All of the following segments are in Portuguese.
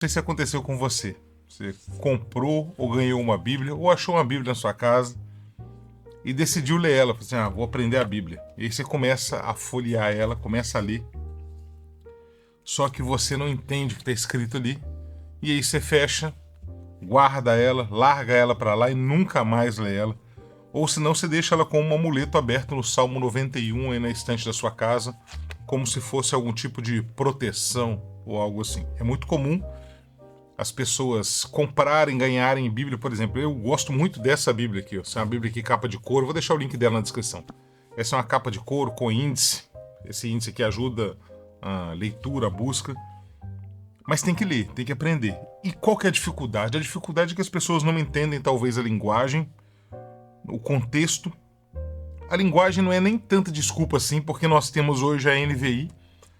Sei se aconteceu com você. Você comprou ou ganhou uma Bíblia, ou achou uma Bíblia na sua casa e decidiu ler ela. Falei assim, vou aprender a Bíblia. E aí você começa a folhear ela, começa a ler. Só que você não entende o que está escrito ali. E aí você fecha, guarda ela, larga ela para lá e nunca mais lê ela. Ou senão você deixa ela com um amuleto aberto no Salmo 91 aí na estante da sua casa, como se fosse algum tipo de proteção ou algo assim. É muito comum as pessoas comprarem, ganharem Bíblia, por exemplo. Eu gosto muito dessa Bíblia aqui. Essa é uma Bíblia aqui, capa de couro. Vou deixar o link dela na descrição. Essa é uma capa de couro com índice. Esse índice aqui ajuda a leitura, a busca. Mas tem que ler, tem que aprender. E qual que é a dificuldade? A dificuldade é que as pessoas não entendem talvez a linguagem, o contexto. A linguagem não é nem tanta desculpa assim, porque nós temos hoje a NVI.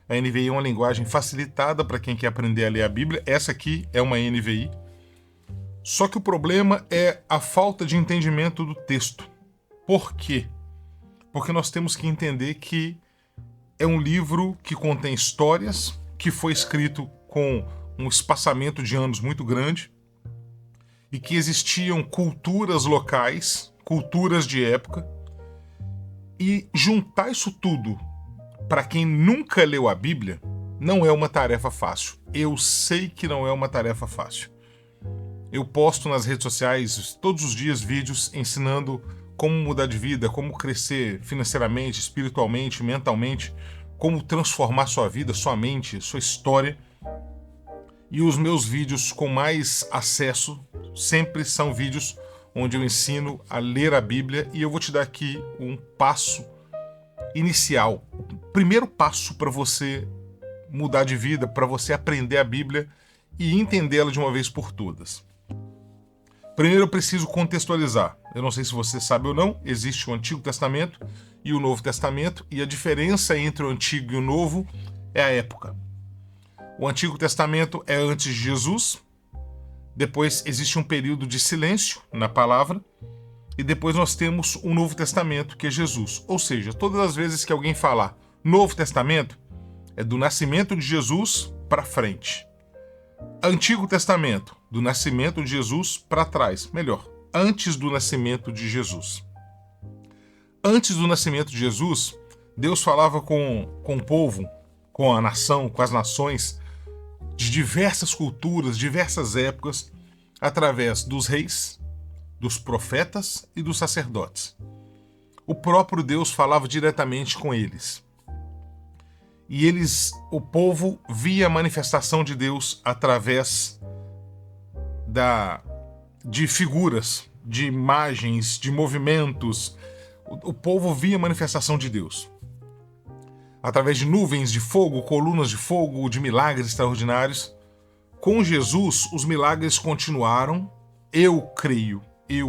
A NVI é uma linguagem facilitada para quem quer aprender a ler a Bíblia. Essa aqui é uma NVI. Só que o problema é a falta de entendimento do texto. Por quê? Porque nós temos que entender que é um livro que contém histórias, que foi escrito com um espaçamento de anos muito grande e que existiam culturas locais, culturas de época, e juntar isso tudo para quem nunca leu a Bíblia não é uma tarefa fácil. Eu sei que não é uma tarefa fácil. Eu posto nas redes sociais todos os dias vídeos ensinando como mudar de vida, como crescer financeiramente, espiritualmente, mentalmente, como transformar sua vida, sua mente, sua história. E os meus vídeos com mais acesso sempre são vídeos onde eu ensino a ler a Bíblia, e eu vou te dar aqui um passo inicial, o primeiro passo para você mudar de vida, para você aprender a Bíblia e entendê-la de uma vez por todas. Primeiro eu preciso contextualizar. Eu não sei se você sabe ou não, existe o Antigo Testamento e o Novo Testamento, e a diferença entre o Antigo e o Novo é a época. O Antigo Testamento é antes de Jesus, depois existe um período de silêncio na palavra, e depois nós temos o Novo Testamento, que é Jesus. Ou seja, todas as vezes que alguém falar Novo Testamento, é do nascimento de Jesus para frente. Antigo Testamento, do nascimento de Jesus para trás. Melhor, antes do nascimento de Jesus. Antes do nascimento de Jesus, Deus falava com o povo, com a nação, com as nações, de diversas culturas, diversas épocas, através dos reis, dos profetas e dos sacerdotes. O próprio Deus falava diretamente com eles. E o povo via a manifestação de Deus através de figuras, de imagens, de movimentos. O povo via a manifestação de Deus através de nuvens de fogo, colunas de fogo, de milagres extraordinários. Com Jesus, os milagres continuaram. Eu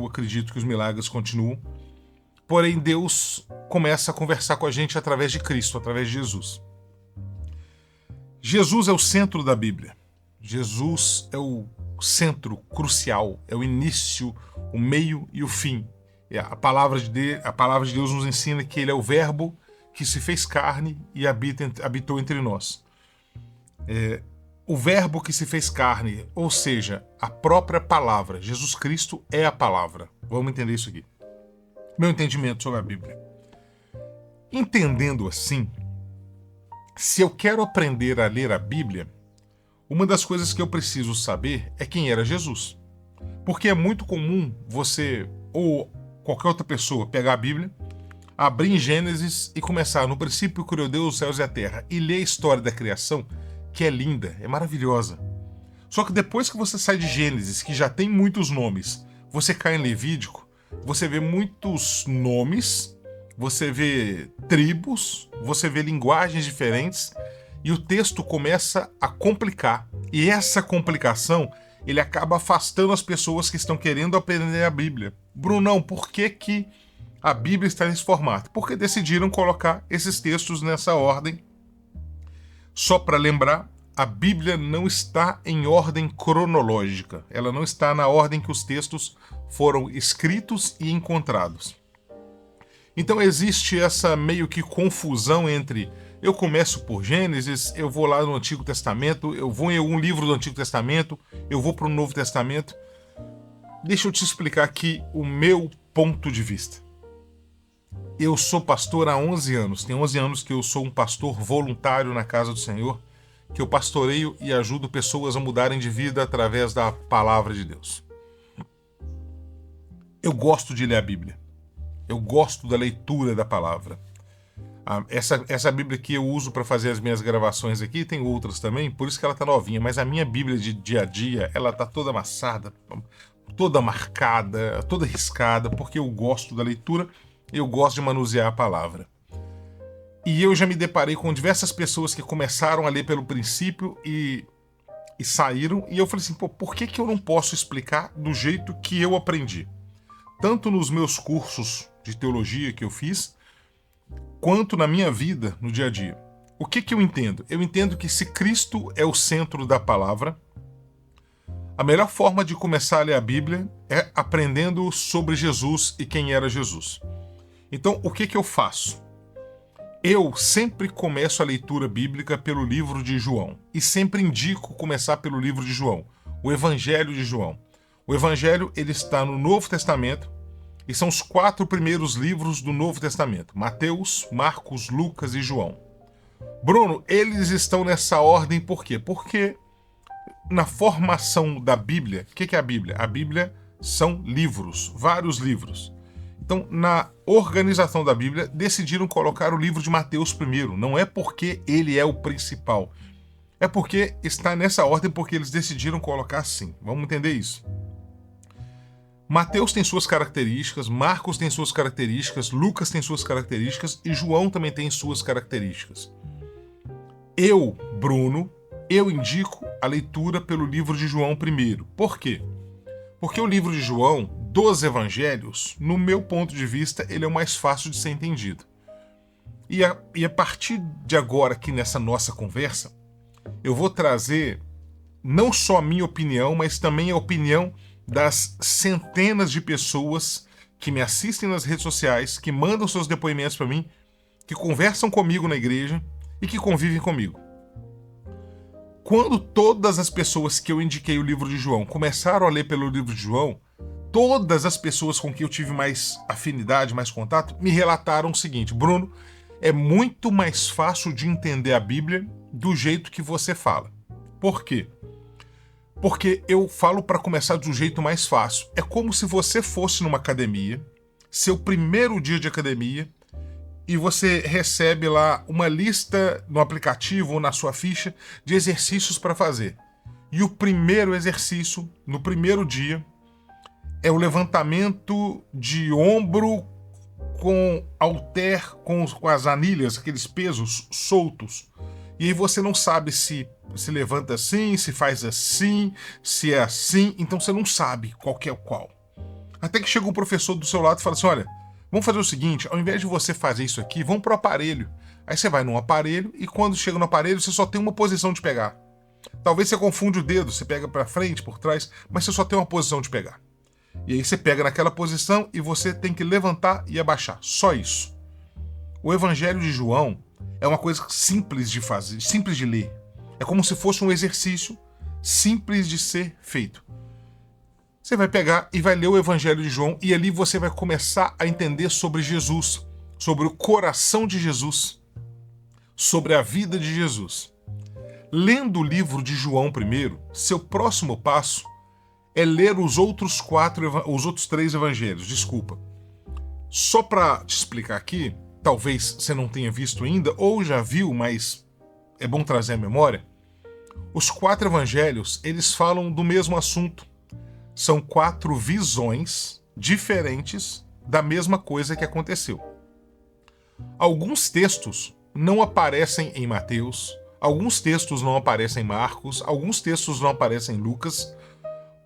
acredito que os milagres continuam. Porém, Deus começa a conversar com a gente através de Cristo, através de Jesus. Jesus é o centro da Bíblia. Jesus é o centro crucial, é o início, o meio e o fim. A palavra de Deus nos ensina que Ele é o Verbo que se fez carne e habitou entre nós. O Verbo que se fez carne, ou seja, a própria palavra. Jesus Cristo é a palavra. Vamos entender isso aqui. Meu entendimento sobre a Bíblia. Entendendo assim, se eu quero aprender a ler a Bíblia, uma das coisas que eu preciso saber é quem era Jesus. Porque é muito comum você, ou qualquer outra pessoa, pegar a Bíblia, abrir em Gênesis e começar: no princípio criou Deus os céus e a terra, e ler a história da criação, que é linda, é maravilhosa. Só que depois que você sai de Gênesis, que já tem muitos nomes, você cai em Levítico, você vê muitos nomes, você vê tribos, você vê linguagens diferentes, e o texto começa a complicar. E essa complicação, ele acaba afastando as pessoas que estão querendo aprender a Bíblia. Brunão, por que a Bíblia está nesse formato? Porque decidiram colocar esses textos nessa ordem. Só para lembrar, a Bíblia não está em ordem cronológica. Ela não está na ordem que os textos foram escritos e encontrados. Então existe essa meio que confusão entre Eu começo por Gênesis, eu vou lá no Antigo Testamento, eu vou em algum livro do Antigo Testamento, eu vou para o Novo Testamento. Deixa eu te explicar aqui o meu ponto de vista. Eu sou pastor há 11 anos. Tem 11 anos que eu sou um pastor voluntário na casa do Senhor, que eu pastoreio e ajudo pessoas a mudarem de vida através da palavra de Deus. Eu gosto de ler a Bíblia. Eu gosto da leitura da palavra. Essa Bíblia que eu uso para fazer as minhas gravações aqui, tem outras também, por isso que ela tá novinha, mas a minha Bíblia de dia a dia, ela tá toda amassada, toda marcada, toda riscada, porque eu gosto da leitura, eu gosto de manusear a palavra. E eu já me deparei com diversas pessoas que começaram a ler pelo princípio e saíram, e eu falei assim, por que eu não posso explicar do jeito que eu aprendi? Tanto nos meus cursos de teologia que eu fiz, quanto na minha vida, no dia a dia. O que eu entendo? Eu entendo que se Cristo é o centro da palavra, a melhor forma de começar a ler a Bíblia é aprendendo sobre Jesus e quem era Jesus. Então, o que eu faço? Eu sempre começo a leitura bíblica pelo livro de João. E sempre indico começar pelo livro de João, o Evangelho de João. O Evangelho ele está no Novo Testamento e são os 4 primeiros livros do Novo Testamento. Mateus, Marcos, Lucas e João. Bruno, eles estão nessa ordem por quê? Porque na formação da Bíblia, o que é a Bíblia? A Bíblia são livros, vários livros. Então, na organização da Bíblia, decidiram colocar o livro de Mateus primeiro. Não é porque ele é o principal. É porque está nessa ordem porque eles decidiram colocar assim. Vamos entender isso. Mateus tem suas características, Marcos tem suas características, Lucas tem suas características e João também tem suas características. Eu, Bruno, eu indico a leitura pelo livro de João primeiro. Por quê? Porque o livro de João, dos evangelhos, no meu ponto de vista, ele é o mais fácil de ser entendido. E a partir de agora, aqui nessa nossa conversa, eu vou trazer não só a minha opinião, mas também a opinião das centenas de pessoas que me assistem nas redes sociais, que mandam seus depoimentos para mim, que conversam comigo na igreja e que convivem comigo. Quando todas as pessoas que eu indiquei o livro de João começaram a ler pelo livro de João, todas as pessoas com quem eu tive mais afinidade, mais contato, me relataram o seguinte: Bruno, é muito mais fácil de entender a Bíblia do jeito que você fala. Por quê? Porque eu falo para começar de um jeito mais fácil. É como se você fosse numa academia, seu primeiro dia de academia, e você recebe lá uma lista no aplicativo ou na sua ficha de exercícios para fazer. E o primeiro exercício, no primeiro dia, é o levantamento de ombro com halter, com as anilhas, aqueles pesos soltos. E aí você não sabe se levanta assim, se faz assim, se é assim, então você não sabe qual que é o qual. Até que chega um professor do seu lado e fala assim, olha, vamos fazer o seguinte, ao invés de você fazer isso aqui, vamos pro aparelho. Aí você vai num aparelho e quando chega no aparelho você só tem uma posição de pegar. Talvez você confunde o dedo, você pega para frente, por trás, mas você só tem uma posição de pegar. E aí você pega naquela posição e você tem que levantar e abaixar, só isso. O Evangelho de João é uma coisa simples de fazer, simples de ler. É como se fosse um exercício simples de ser feito. Você vai pegar e vai ler o Evangelho de João e ali você vai começar a entender sobre Jesus, sobre o coração de Jesus, sobre a vida de Jesus. Lendo o livro de João primeiro, seu próximo passo é ler os outros 3 evangelhos, desculpa. Só para te explicar aqui, talvez você não tenha visto ainda, ou já viu, mas é bom trazer a memória. Os 4 evangelhos, eles falam do mesmo assunto. São 4 visões diferentes da mesma coisa que aconteceu. Alguns textos não aparecem em Mateus, alguns textos não aparecem em Marcos, alguns textos não aparecem em Lucas,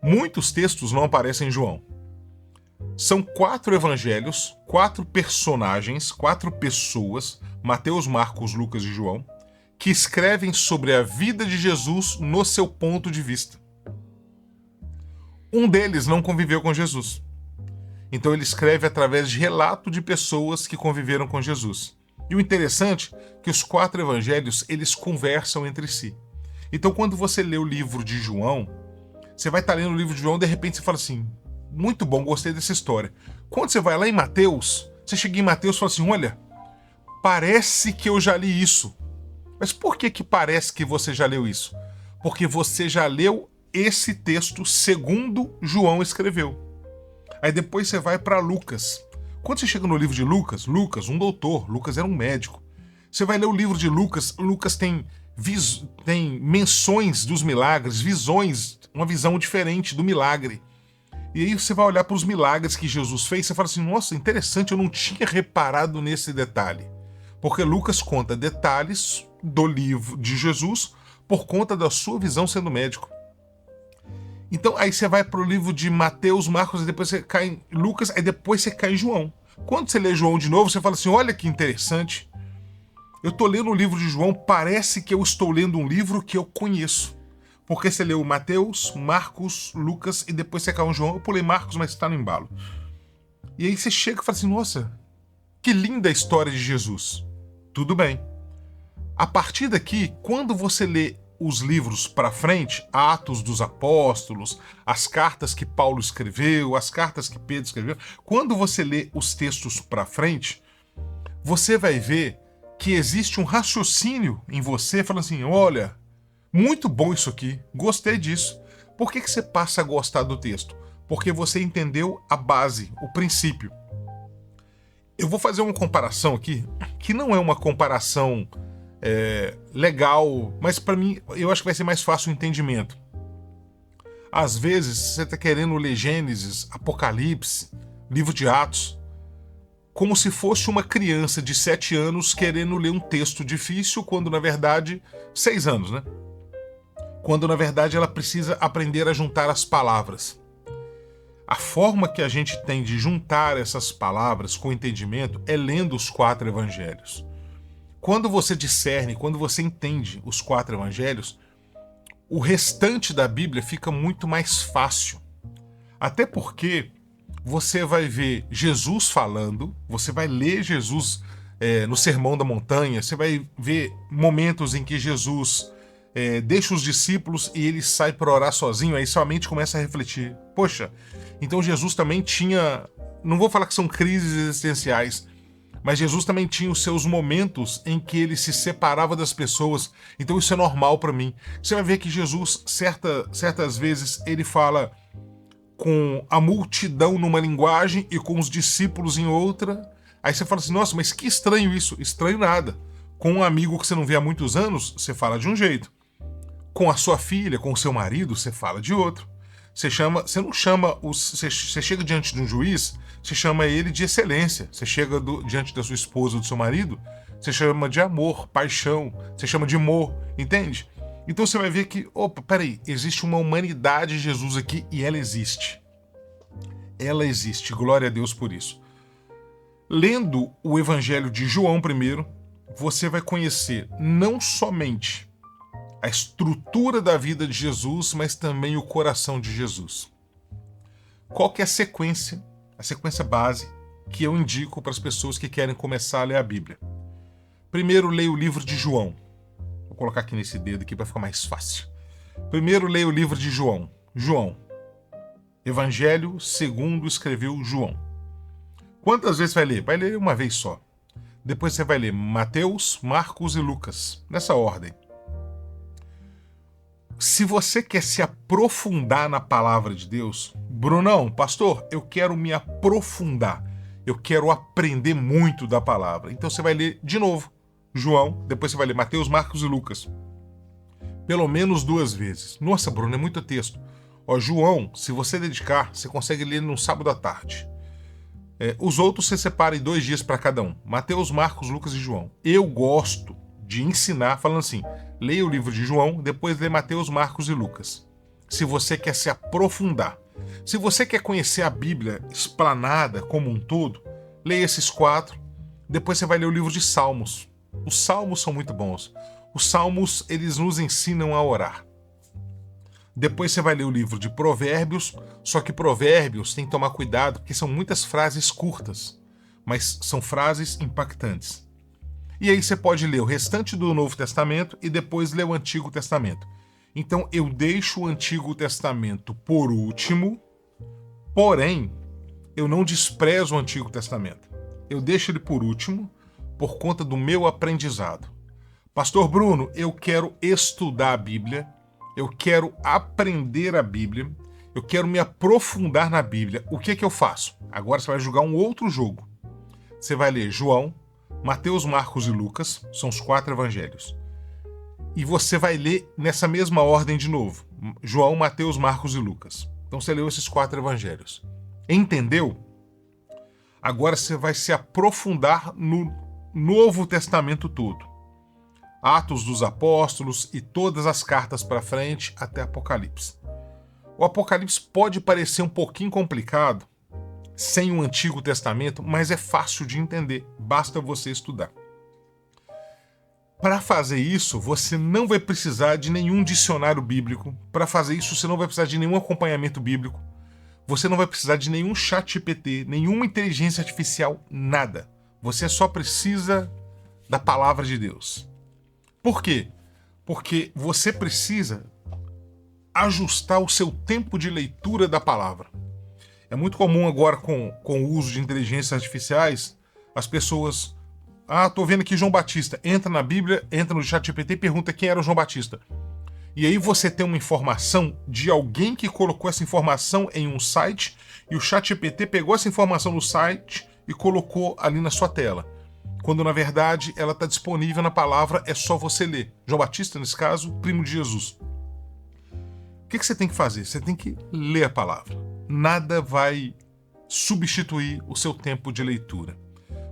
muitos textos não aparecem em João. São 4 evangelhos, 4 personagens, 4 pessoas, Mateus, Marcos, Lucas e João, que escrevem sobre a vida de Jesus no seu ponto de vista. Um deles não conviveu com Jesus. Então ele escreve através de relato de pessoas que conviveram com Jesus. E o interessante é que os 4 evangelhos, eles conversam entre si. Então, quando você lê o livro de João, você vai estar lendo o livro de João e de repente você fala assim, muito bom, gostei dessa história. Quando você vai lá em Mateus, você chega em Mateus e fala assim, olha, parece que eu já li isso. Mas por que parece que você já leu isso? Porque você já leu esse texto segundo João escreveu. Aí depois você vai para Lucas. Quando você chega no livro de Lucas, Lucas, um doutor, Lucas era um médico. Você vai ler o livro de Lucas, Lucas tem menções dos milagres, visões, uma visão diferente do milagre. E aí você vai olhar para os milagres que Jesus fez, você fala assim, nossa, interessante, eu não tinha reparado nesse detalhe. Porque Lucas conta detalhes do livro de Jesus por conta da sua visão sendo médico. Então aí você vai para o livro de Mateus, Marcos, e depois você cai em Lucas, aí depois você cai em João. Quando você lê João de novo, você fala assim, olha que interessante. Eu estou lendo o livro de João, parece que eu estou lendo um livro que eu conheço. Porque você leu Mateus, Marcos, Lucas e depois você caiu em João. Eu pulei Marcos, mas está no embalo. E aí você chega e fala assim, nossa, que linda a história de Jesus. Tudo bem. A partir daqui, quando você lê os livros para frente, Atos dos Apóstolos, as cartas que Paulo escreveu, as cartas que Pedro escreveu, quando você lê os textos para frente, você vai ver que existe um raciocínio em você falando assim, olha, muito bom isso aqui, gostei disso. Por que você passa a gostar do texto? Porque você entendeu a base, o princípio. Eu vou fazer uma comparação aqui, que não é uma comparação legal, mas para mim eu acho que vai ser mais fácil o entendimento. Às vezes você está querendo ler Gênesis, Apocalipse, livro de Atos, como se fosse uma criança de 7 anos querendo ler um texto difícil, quando na verdade, 6 anos, né? Quando na verdade ela precisa aprender a juntar as palavras. A forma que a gente tem de juntar essas palavras com entendimento é lendo os 4 evangelhos. Quando você discerne, quando você entende os 4 evangelhos, o restante da Bíblia fica muito mais fácil. Até porque você vai ver Jesus falando, você vai ler Jesus no Sermão da Montanha, você vai ver momentos em que Jesus deixa os discípulos e ele sai para orar sozinho, aí sua mente começa a refletir. Poxa, então Jesus também tinha, não vou falar que são crises existenciais, mas Jesus também tinha os seus momentos em que ele se separava das pessoas, então isso é normal para mim. Você vai ver que Jesus, certas vezes, ele fala com a multidão numa linguagem e com os discípulos em outra. Aí você fala assim, nossa, mas que estranho isso. Estranho nada. Com um amigo que você não vê há muitos anos, você fala de um jeito. Com a sua filha, com o seu marido, você fala de outro. Você não chama, você chega diante de um juiz, você chama ele de excelência. Você chega diante da sua esposa ou do seu marido, você chama de amor, paixão, você chama de amor, entende? Então você vai ver que, opa, peraí, existe uma humanidade de Jesus aqui e ela existe. Ela existe, glória a Deus por isso. Lendo o Evangelho de João primeiro, você vai conhecer não somente a estrutura da vida de Jesus, mas também o coração de Jesus. Qual que é a sequência base que eu indico para as pessoas que querem começar a ler a Bíblia? Primeiro, leia o livro de João. Vou colocar aqui nesse dedo aqui para ficar mais fácil. Primeiro, leia o livro de João. João. Evangelho segundo escreveu João. Quantas vezes vai ler? Vai ler uma vez só. Depois você vai ler Mateus, Marcos e Lucas. Nessa ordem. Se você quer se aprofundar na palavra de Deus, Brunão, pastor, eu quero me aprofundar. Eu quero aprender muito da palavra. Então você vai ler de novo João, depois você vai ler Mateus, Marcos e Lucas. Pelo menos 2 vezes. Nossa, Bruno, é muito texto. João, se você dedicar, você consegue ler no sábado à tarde. Os outros você separa em 2 dias para cada um. Mateus, Marcos, Lucas e João. Eu gosto de ensinar falando assim, leia o livro de João, depois lê Mateus, Marcos e Lucas. Se você quer se aprofundar. Se você quer conhecer a Bíblia explanada como um todo, leia esses 4. Depois você vai ler o livro de Salmos. Os Salmos são muito bons. Os Salmos, eles nos ensinam a orar. Depois você vai ler o livro de Provérbios, só que Provérbios tem que tomar cuidado, porque são muitas frases curtas, mas são frases impactantes. E aí você pode ler o restante do Novo Testamento e depois ler o Antigo Testamento. Então eu deixo o Antigo Testamento por último, porém eu não desprezo o Antigo Testamento. Eu deixo ele por último por conta do meu aprendizado. Pastor Bruno, eu quero estudar a Bíblia, eu quero aprender a Bíblia, eu quero me aprofundar na Bíblia. O que é que eu faço? Agora você vai jogar um outro jogo. Você vai ler João, Mateus, Marcos e Lucas, são os 4 evangelhos. E você vai ler nessa mesma ordem de novo. João, Mateus, Marcos e Lucas. Então você leu esses 4 evangelhos. Entendeu? Agora você vai se aprofundar no Novo Testamento todo. Atos dos Apóstolos e todas as cartas para frente até Apocalipse. O Apocalipse pode parecer um pouquinho complicado sem o Antigo Testamento, mas é fácil de entender, basta você estudar. Para fazer isso, você não vai precisar de nenhum dicionário bíblico. Para fazer isso, você não vai precisar de nenhum acompanhamento bíblico. Você não vai precisar de nenhum chat GPT, nenhuma inteligência artificial, nada. Você só precisa da palavra de Deus. Por quê? Porque você precisa ajustar o seu tempo de leitura da palavra. É muito comum agora com o uso de inteligências artificiais, as pessoas... tô vendo aqui João Batista. Entra na Bíblia, entra no ChatGPT e pergunta quem era o João Batista. E aí você tem uma informação de alguém que colocou essa informação em um site e o ChatGPT pegou essa informação no site e colocou ali na sua tela. Quando na verdade ela está disponível na palavra, é só você ler. João Batista, nesse caso, primo de Jesus. O que você tem que fazer? Você tem que ler a palavra. Nada vai substituir o seu tempo de leitura.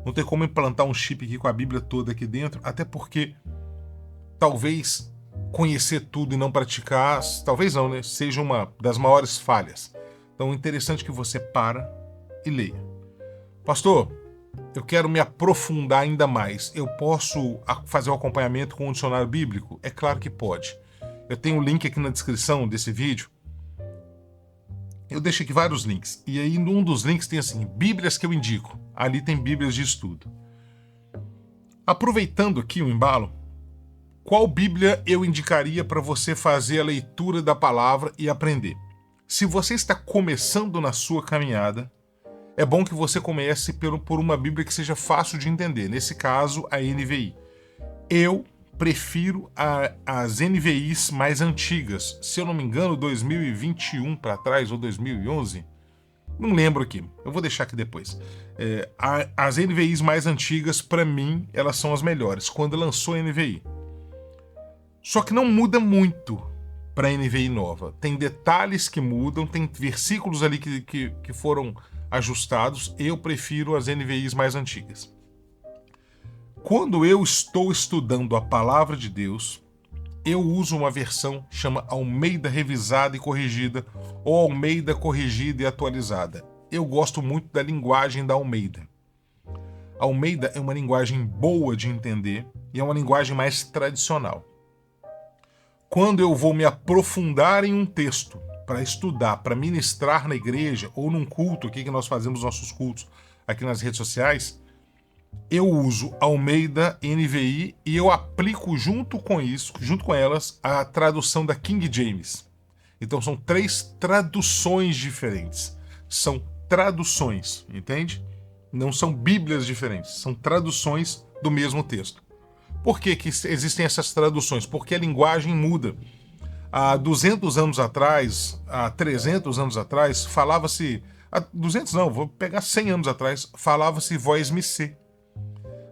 Não tem como implantar um chip aqui com a Bíblia toda aqui dentro, até porque talvez conhecer tudo e não praticar, talvez não, né? Seja uma das maiores falhas. Então é interessante que você para e leia. Pastor, eu quero me aprofundar ainda mais. Eu posso fazer um acompanhamento com um dicionário bíblico? É claro que pode. Eu tenho um link aqui na descrição desse vídeo. Eu deixo aqui vários links. E aí, num dos links tem assim, Bíblias que eu indico. Ali tem Bíblias de estudo. Aproveitando aqui o embalo, qual Bíblia eu indicaria para você fazer a leitura da palavra e aprender? Se você está começando na sua caminhada, é bom que você comece por uma Bíblia que seja fácil de entender. Nesse caso, a NVI. Eu prefiro as NVIs mais antigas. Se eu não me engano, 2021 para trás ou 2011. Não lembro aqui. Eu vou deixar aqui depois. As NVIs mais antigas, para mim, elas são as melhores. Quando lançou a NVI. Só que não muda muito para a NVI nova. Tem detalhes que mudam, tem versículos ali que foram ajustados. Eu prefiro as NVIs mais antigas. Quando eu estou estudando a palavra de Deus, eu uso uma versão que chama Almeida Revisada e Corrigida ou Almeida Corrigida e Atualizada. Eu gosto muito da linguagem da Almeida. A Almeida é uma linguagem boa de entender e é uma linguagem mais tradicional. Quando eu vou me aprofundar em um texto para estudar, para ministrar na igreja ou num culto aqui que nós fazemos nossos cultos aqui nas redes sociais, eu uso Almeida NVI e eu aplico junto com elas, a tradução da King James. Então são 3 traduções diferentes. São traduções, entende? Não são bíblias diferentes, são traduções do mesmo texto. Por que existem essas traduções? Porque a linguagem muda. Há 200 anos atrás, há 300 anos atrás, falava-se... 200 não, vou pegar 100 anos atrás, falava-se voz me ser.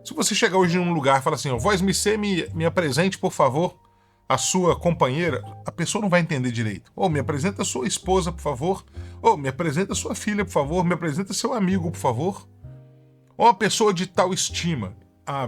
Se você chegar hoje em um lugar e falar assim, voz me ser, me apresente, por favor, a sua companheira, a pessoa não vai entender direito. Ou me apresenta a sua esposa, por favor. Ou me apresenta a sua filha, por favor. Me apresenta seu amigo, por favor. Ou uma pessoa de tal estima. Há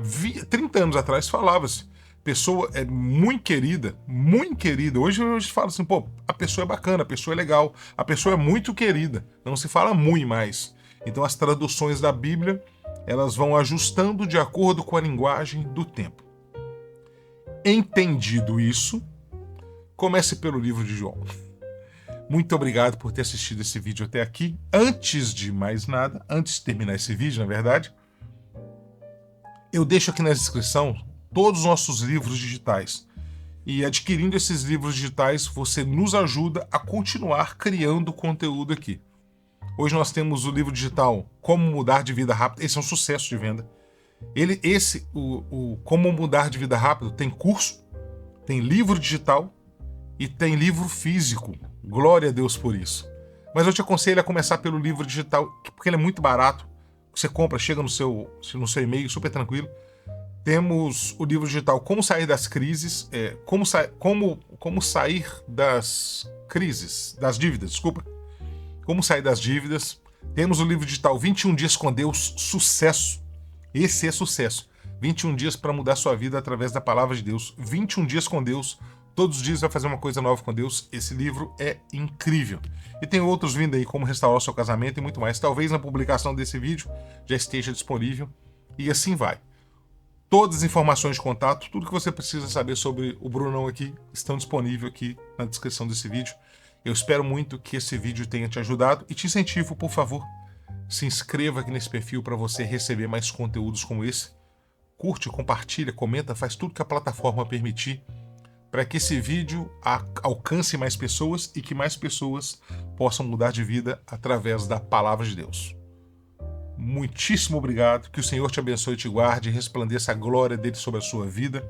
30 anos atrás falava-se, pessoa é muito querida, muito querida. Hoje fala assim, a pessoa é bacana, a pessoa é legal, a pessoa é muito querida. Não se fala muito mais. Então as traduções da Bíblia, elas vão ajustando de acordo com a linguagem do tempo. Entendido isso, comece pelo livro de João. Muito obrigado por ter assistido esse vídeo até aqui. Antes de mais nada, antes de terminar esse vídeo, na verdade, Eu deixo aqui na descrição todos os nossos livros digitais. E adquirindo esses livros digitais, você nos ajuda a continuar criando conteúdo aqui. Hoje nós temos o livro digital Como Mudar de Vida Rápido. Esse é um sucesso de venda. O Como Mudar de Vida Rápido tem curso, tem livro digital e tem livro físico. Glória a Deus por isso. Mas eu te aconselho a começar pelo livro digital, porque ele é muito barato. Você compra, chega no seu e-mail, super tranquilo. Temos o livro digital Como Sair das Crises, como sair das crises, das dívidas, desculpa. Como sair das dívidas. Temos o livro digital 21 Dias com Deus, sucesso. Esse é sucesso. 21 dias para mudar sua vida através da palavra de Deus. 21 dias com Deus. Todos os dias vai fazer uma coisa nova com Deus. Esse livro é incrível. E tem outros vindo aí, como restaurar o seu casamento e muito mais. Talvez na publicação desse vídeo já esteja disponível. E assim vai. Todas as informações de contato, tudo que você precisa saber sobre o Brunão aqui, estão disponíveis aqui na descrição desse vídeo. Eu espero muito que esse vídeo tenha te ajudado e te incentivo, por favor, se inscreva aqui nesse perfil para você receber mais conteúdos como esse. Curte, compartilha, comenta, faz tudo que a plataforma permitir para que esse vídeo alcance mais pessoas e que mais pessoas possam mudar de vida através da palavra de Deus. Muitíssimo obrigado, que o Senhor te abençoe e te guarde, resplandeça a glória dele sobre a sua vida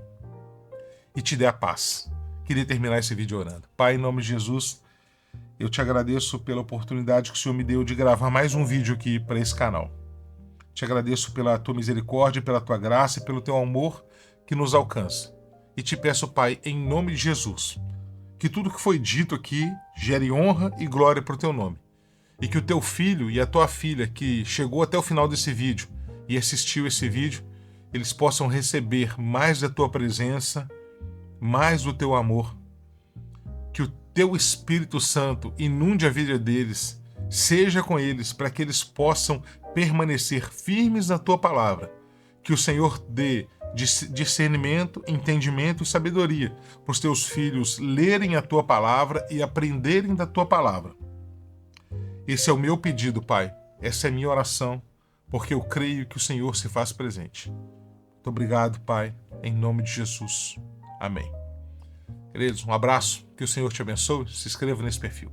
e te dê a paz. Queria terminar esse vídeo orando. Pai, em nome de Jesus, eu te agradeço pela oportunidade que o Senhor me deu de gravar mais um vídeo aqui para esse canal. Te agradeço pela tua misericórdia, pela tua graça e pelo teu amor que nos alcança. E te peço, Pai, em nome de Jesus, que tudo que foi dito aqui gere honra e glória para o teu nome. E que o teu filho e a tua filha que chegou até o final desse vídeo e assistiu esse vídeo, eles possam receber mais da tua presença, mais do teu amor. Que o teu Espírito Santo inunde a vida deles, seja com eles, para que eles possam permanecer firmes na tua palavra. Que o Senhor dê discernimento, entendimento e sabedoria para os teus filhos lerem a tua palavra e aprenderem da tua palavra. Esse é o meu pedido, Pai. Essa é a minha oração, porque eu creio que o Senhor se faz presente. Muito obrigado, Pai, em nome de Jesus. Amém. Queridos, um abraço, que o Senhor te abençoe. Se inscreva nesse perfil.